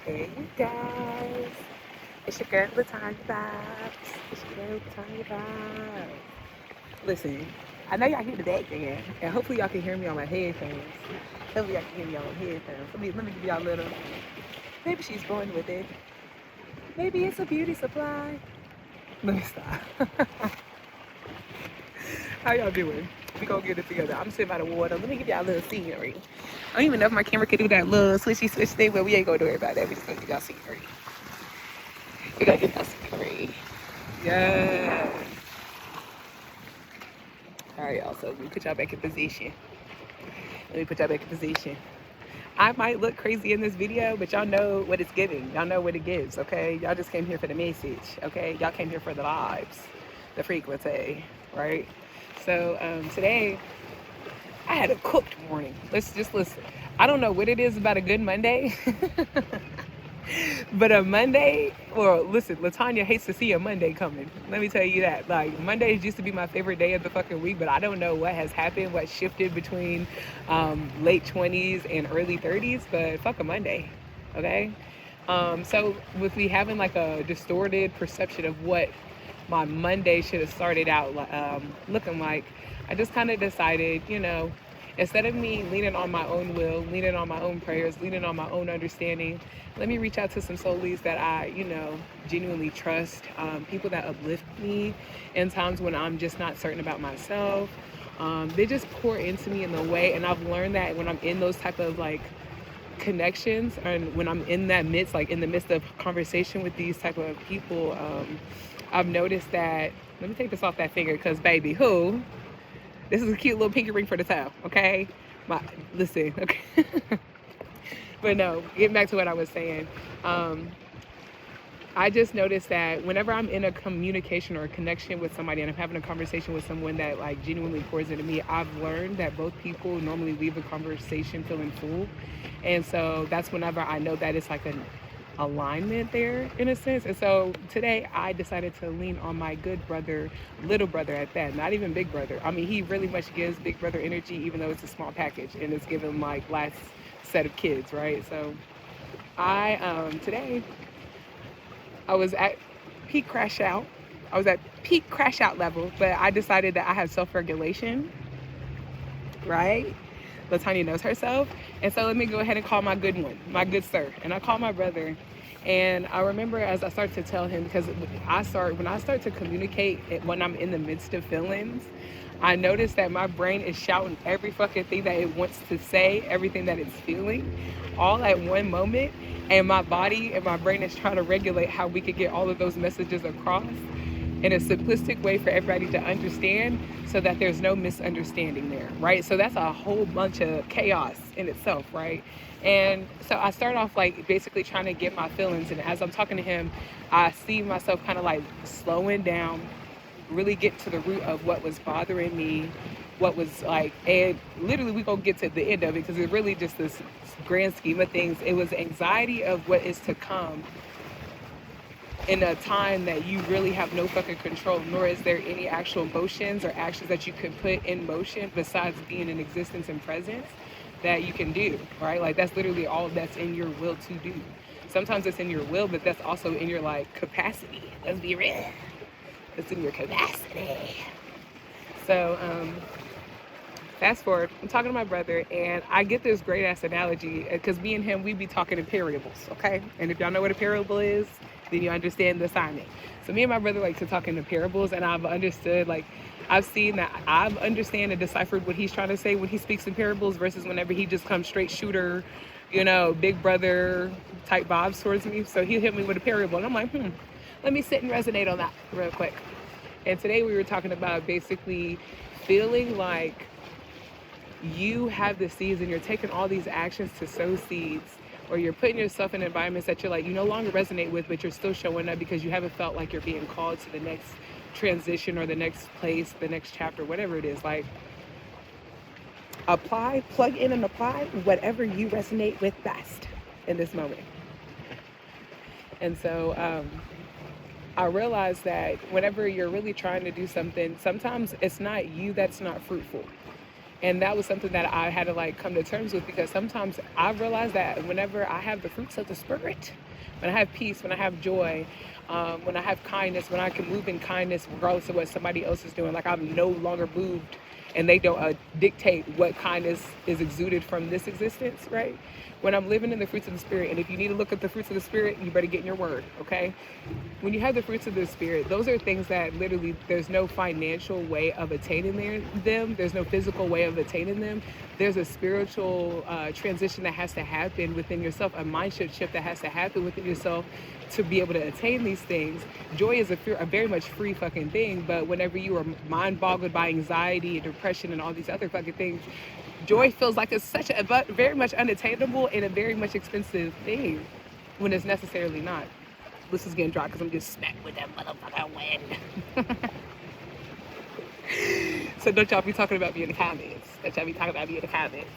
Hey guys, it's your girl Latanya Vibes. It's your girl Latanya Vibes. Listen, I know y'all hear the background, and hopefully y'all can hear me on my headphones. Hopefully y'all can hear me on my headphones. Let me give y'all a little. Maybe she's born with it. Maybe it's a beauty supply. Let me stop. How y'all doing? We gonna get it together. I'm sitting by the water. Let me give y'all a little scenery. I don't even know if my camera can do that little switchy switch thing, but we ain't gonna do it about that. We just gonna give y'all scenery. We gotta give y'all scenery. Yeah. All right, y'all. So let me put y'all back in position. Let me put y'all back in position. I might look crazy in this video, but y'all know what it's giving. Y'all know what it gives, okay? Y'all just came here for the message, okay? Y'all came here for the vibes, the frequency, right? So today, I had a cooked morning. Let's just listen. I don't know what it is about a good Monday, but a Monday, well, listen, Latanya hates to see a Monday coming. Let me tell you that. Like, Mondays used to be my favorite day of the fucking week, but I don't know what has happened, what shifted between late 20s and early 30s, but fuck a Monday, okay? So with me having like a distorted perception of what my Monday should have started out looking like, I just kind of decided, instead of me leaning on my own will, leaning on my own prayers, leaning on my own understanding, let me reach out to some soulies that I, genuinely trust, people that uplift me in times when I'm just not certain about myself. They just pour into me in the way, and I've learned that when I'm in those type of like connections and when I'm in that midst, like in the midst of conversation with these type of people, I've noticed that, let me take this off that finger because baby, this is a cute little pinky ring for the toe, okay? Listen, okay. But no, getting back to what I was saying. I just noticed that whenever I'm in a communication or a connection with somebody and I'm having a conversation with someone that like genuinely pours into me, I've learned that both people normally leave the conversation feeling full. And so that's whenever I know that it's like an alignment there in a sense. And so today I decided to lean on my good brother, little brother at that, not even big brother. I mean, he really much gives big brother energy, even though it's a small package and it's given like last set of kids, right? So today I was at peak crash out. I was at peak crash out level, but I decided that I have self-regulation, right? Latanya knows herself. And so let me go ahead and call my good one, my good sir. And I call my brother. And I remember as I start to tell him, because when I start to communicate when I'm in the midst of feelings, I notice that my brain is shouting every fucking thing that it wants to say, everything that it's feeling, all at one moment. And my body and my brain is trying to regulate how we could get all of those messages across in a simplistic way for everybody to understand so that there's no misunderstanding there, right? So that's a whole bunch of chaos in itself, right? And so I start off like basically trying to get my feelings, and as I'm talking to him, I see myself kind of like slowing down, really get to the root of what was bothering me, what was like, and literally we gonna get to the end of it because it's really just this grand scheme of things. It was anxiety of what is to come in a time that you really have no fucking control, nor is there any actual motions or actions that you could put in motion besides being in existence and presence that you can do, right? Like that's literally all that's in your will to do. Sometimes it's in your will, but that's also in your like capacity. Let's be real. It's in your capacity. So, fast forward, I'm talking to my brother, and I get this great ass analogy because me and him, we be talking in parables, okay? And if y'all know what a parable is, then you understand the assignment. So me and my brother like to talk in the parables, and I've understood, like, I've seen that I've understand and deciphered what he's trying to say when he speaks in parables versus whenever he just comes straight shooter, big brother type vibes towards me. So he hit me with a parable, and I'm like, let me sit and resonate on that real quick. And today we were talking about basically feeling like you have the seeds and you're taking all these actions to sow seeds, or you're putting yourself in environments that you're like you no longer resonate with, but you're still showing up because you haven't felt like you're being called to the next transition or the next place, the next chapter, whatever it is. Like, plug in and apply whatever you resonate with best in this moment. And so I realized that whenever you're really trying to do something, sometimes it's not you that's not fruitful. And that was something that I had to like come to terms with, because sometimes I realized that whenever I have the fruits of the spirit, when I have peace, when I have joy, when I have kindness, when I can move in kindness regardless of what somebody else is doing, like I'm no longer moved and they don't dictate what kindness is exuded from this existence, right? When I'm living in the fruits of the spirit, and if you need to look at the fruits of the spirit, you better get in your word, okay? When you have the fruits of the spirit, those are things that literally there's no financial way of attaining them. There's no physical way of attaining them. There's a spiritual transition that has to happen within yourself, a mindset shift that has to happen within yourself to be able to attain these things. Joy is a very much free fucking thing, but whenever you are mind boggled by anxiety and depression and all these other fucking things, joy feels like it's such a very much unattainable and a very much expensive thing when it's necessarily not. This is getting dry because I'm just smacked with that motherfucking wind. So don't y'all be talking about me in the comments. Don't y'all be talking about me in the comments.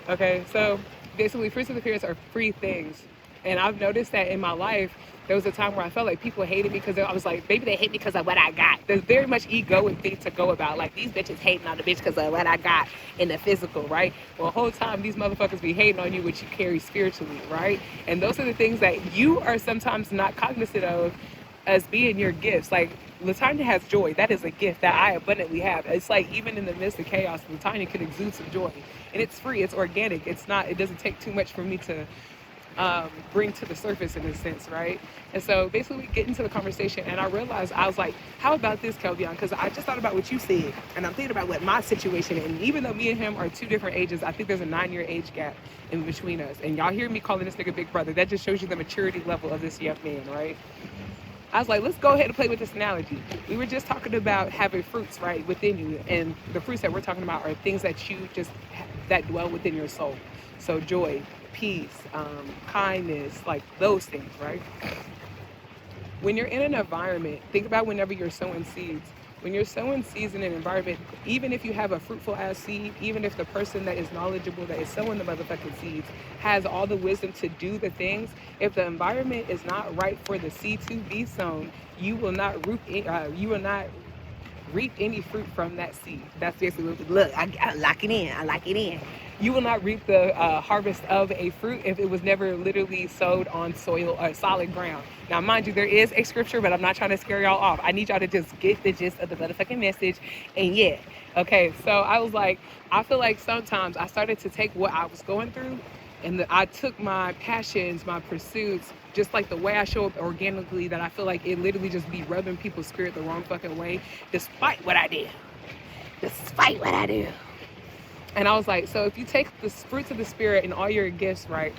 Okay, so basically fruits of the spirits are free things. And I've noticed that in my life, there was a time where I felt like people hated me because I was like, maybe they hate me because of what I got. There's very much egoic thing to go about. Like, these bitches hating on the bitch because of what I got in the physical, right? Well, the whole time, these motherfuckers be hating on you what you carry spiritually, right? And those are the things that you are sometimes not cognizant of as being your gifts. Like, Latanya has joy. That is a gift that I abundantly have. It's like, even in the midst of chaos, Latanya can exude some joy. And it's free, it's organic. It doesn't take too much for me to bring to the surface in a sense, right? And so basically we get into the conversation, and I realized, I was like, how about this, Kelvion? Because I just thought about what you said, and I'm thinking about what my situation is. And even though me and him are 2 different ages, I think there's a 9-year age gap in between us. And y'all hear me calling this nigga big brother. That just shows you the maturity level of this young man, right? I was like, let's go ahead and play with this analogy. We were just talking about having fruits, right, within you. And the fruits that we're talking about are things that you just, that dwell within your soul. So joy, peace, kindness, like those things, right? When you're in an environment, think about whenever you're sowing seeds. When you're sowing seeds in an environment, even if you have a fruitful ass seed, even if the person that is knowledgeable, that is sowing the motherfucking seeds, has all the wisdom to do the things, if the environment is not right for the seed to be sown, you will not reap any fruit from that seed. That's basically what, look, I lock it in. I lock it in. You will not reap the harvest of a fruit if it was never literally sowed on soil or solid ground. Now, mind you, there is a scripture, but I'm not trying to scare y'all off. I need y'all to just get the gist of the motherfucking message. And yeah, okay, so I was like, I feel like sometimes I started to take what I was going through, and I took my passions, my pursuits, just like the way I show up organically, that I feel like it literally just be rubbing people's spirit the wrong fucking way, despite what I did. Despite what I do. And I was like, so if you take the fruits of the spirit and all your gifts, right,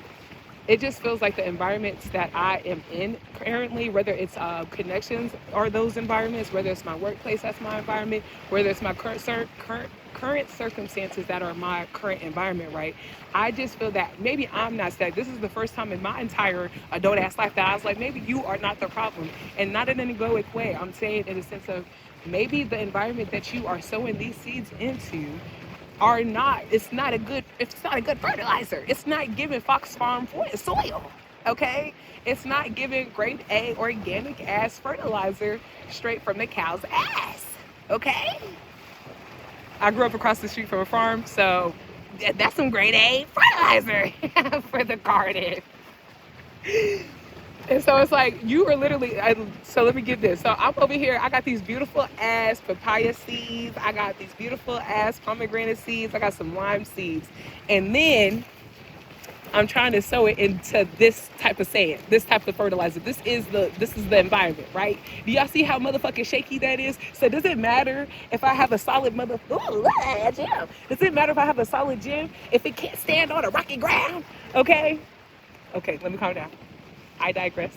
it just feels like the environments that I am in currently, whether it's connections or those environments, whether it's my workplace, that's my environment, whether it's my current circumstances that are my current environment, right? I just feel that maybe I'm not stagnant. This is the first time in my entire adult-ass life that I was like, maybe you are not the problem. And not in an egoic way. I'm saying in the sense of maybe the environment that you are sowing these seeds into it's not a good fertilizer. It's not giving Fox Farm soil, okay? It's not giving grade A organic ass fertilizer straight from the cow's ass, okay? I grew up across the street from a farm, so that's some grade A fertilizer for the garden. And so it's like, you are literally, so let me get this. So I'm over here, I got these beautiful ass papaya seeds. I got these beautiful ass pomegranate seeds. I got some lime seeds. And then I'm trying to sow it into this type of sand, this type of fertilizer. This is the environment, right? Do y'all see how motherfucking shaky that is? So does it matter if I have a solid gym? Does it matter if I have a solid gym if it can't stand on a rocky ground? Okay, let me calm down. I digress.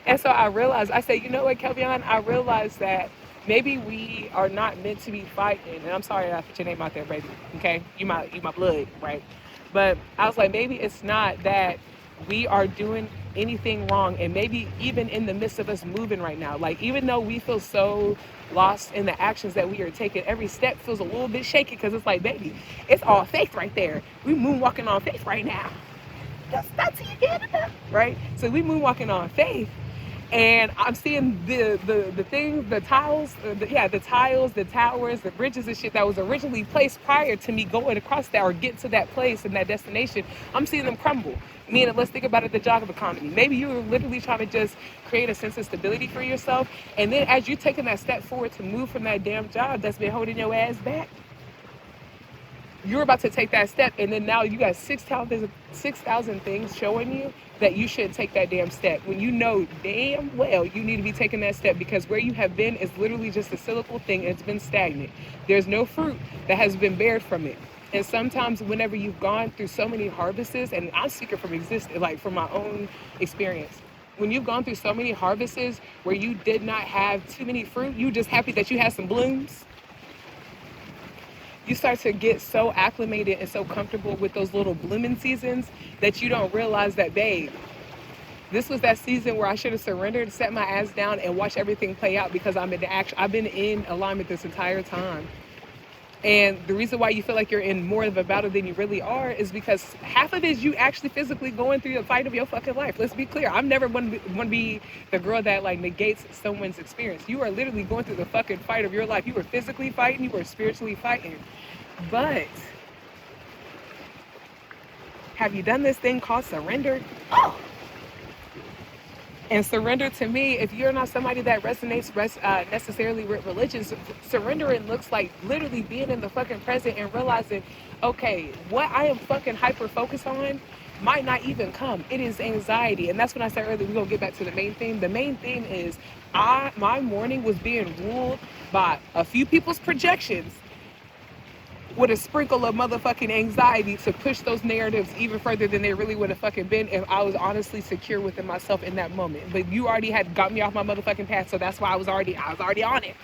And so I realized, I said, you know what, Kelvion, I realized that maybe we are not meant to be fighting. And I'm sorry I put your name out there, baby. Okay, you my blood, right? But I was like, maybe it's not that we are doing anything wrong, and maybe even in the midst of us moving right now, like even though we feel so lost in the actions that we are taking, every step feels a little bit shaky, because it's like, baby, it's all faith right there. We moonwalking on faith right now. That's right? So we moonwalking on faith, And I'm seeing the things, the tiles, the tiles, the towers, the bridges and shit that was originally placed prior to me going across that or getting to that place and that destination. I'm seeing them crumble. Meaning, let's think about it, the job economy. Maybe you were literally trying to just create a sense of stability for yourself, and then as you're taking that step forward to move from that damn job that's been holding your ass back, you're about to take that step, and then now you got 6,000 things showing you that you shouldn't take that damn step when you know damn well you need to be taking that step, because where you have been is literally just a cyclical thing and it's been stagnant. There's no fruit that has been bared from it. And sometimes whenever you've gone through so many harvests, and I'm speaking from from my own experience, when you've gone through so many harvests where you did not have too many fruit, you just happy that you had some blooms, you start to get so acclimated and so comfortable with those little blooming seasons that you don't realize that, babe, this was that season where I should have surrendered, set my ass down, and watched everything play out, because I've been in alignment this entire time. And the reason why you feel like you're in more of a battle than you really are is because half of it is you actually physically going through the fight of your fucking life. Let's be clear. I'm never want to be the girl that like negates someone's experience. You are literally going through the fucking fight of your life. You were physically fighting. You were spiritually fighting. But have you done this thing called surrender? Oh. And surrender, to me, if you're not somebody that resonates necessarily with religion, surrendering looks like literally being in the fucking present and realizing, okay, what I am fucking hyper focused on might not even come. It is anxiety. And that's when I said earlier, we're going to get back to the main theme. The main theme is my morning was being ruled by a few people's projections with a sprinkle of motherfucking anxiety to push those narratives even further than they really would have fucking been if I was honestly secure within myself in that moment. But you already had got me off my motherfucking path, so that's why I was already on it.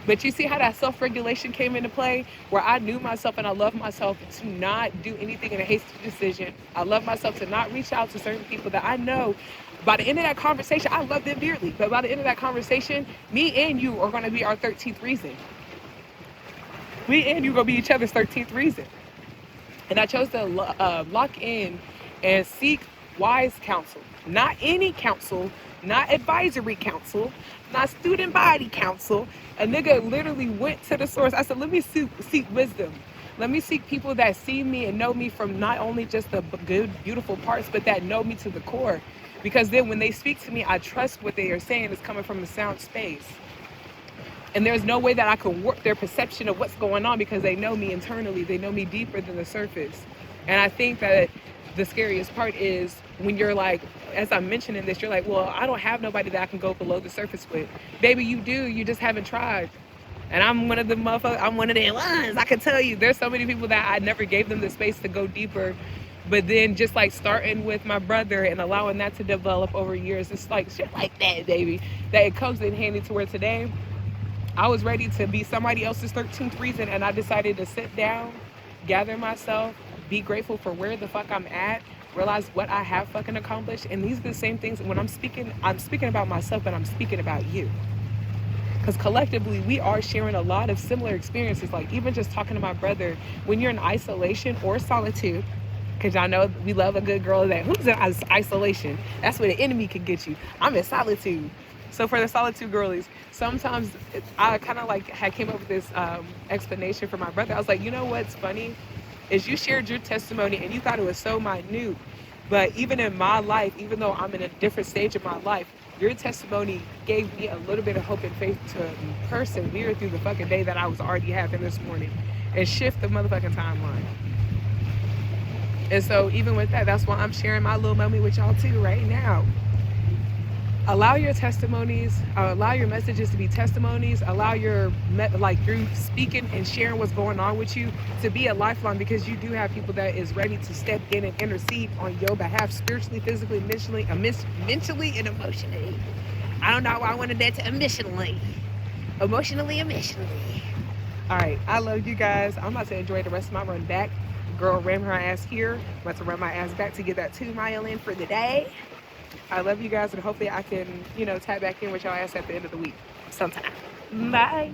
But you see how that self-regulation came into play, where I knew myself and I love myself to not do anything in a hasty decision. I love myself to not reach out to certain people that I know by the end of that conversation, I love them dearly, but by the end of that conversation, me and you are going to be our 13th reason. Me and you gonna be each other's 13th reason. And I chose to lock in and seek wise counsel. Not any counsel, not advisory counsel, not student body counsel. A nigga literally went to the source. I said, let me seek wisdom. Let me seek people that see me and know me from not only just the good, beautiful parts, but that know me to the core. Because then when they speak to me, I trust what they are saying is coming from a sound space. And there's no way that I could warp their perception of what's going on, because they know me internally. They know me deeper than the surface. And I think that the scariest part is when you're like, as I'm mentioning this, you're like, well, I don't have nobody that I can go below the surface with. Baby, you do. You just haven't tried. And I'm one of the motherfuckers. I'm one of the ones. I can tell you, there's so many people that I never gave them the space to go deeper. But then just like starting with my brother and allowing that to develop over years, it's like shit like that, baby, that it comes in handy to where today I was ready to be somebody else's 13th reason, and I decided to sit down, gather myself, be grateful for where the fuck I'm at, realize what I have fucking accomplished. And these are the same things when I'm speaking about myself, but I'm speaking about you. Because collectively, we are sharing a lot of similar experiences. Like even just talking to my brother, when you're in isolation or solitude, because y'all know we love a good girl that who's in isolation. That's where the enemy can get you. I'm in solitude. So for the solitude girlies, sometimes I kind of like had came up with this explanation for my brother. I was like, you know what's funny is you shared your testimony and you thought it was so minute. But even in my life, even though I'm in a different stage of my life, your testimony gave me a little bit of hope and faith to persevere through the fucking day that I was already having this morning and shift the motherfucking timeline. And so even with that, that's why I'm sharing my little moment with y'all too right now. Allow your testimonies, allow your messages to be testimonies, allow your, through speaking and sharing what's going on with you to be a lifeline, because you do have people that is ready to step in and intercede on your behalf, spiritually, physically, mentally, and emotionally. I don't know why I wanted that to emotionally. All right, I love you guys. I'm about to enjoy the rest of my run back. Girl ran her ass here. I'm about to run my ass back to get that 2 mile in for the day. I love you guys, and hopefully I can, tap back in with y'all ass at the end of the week sometime. Bye.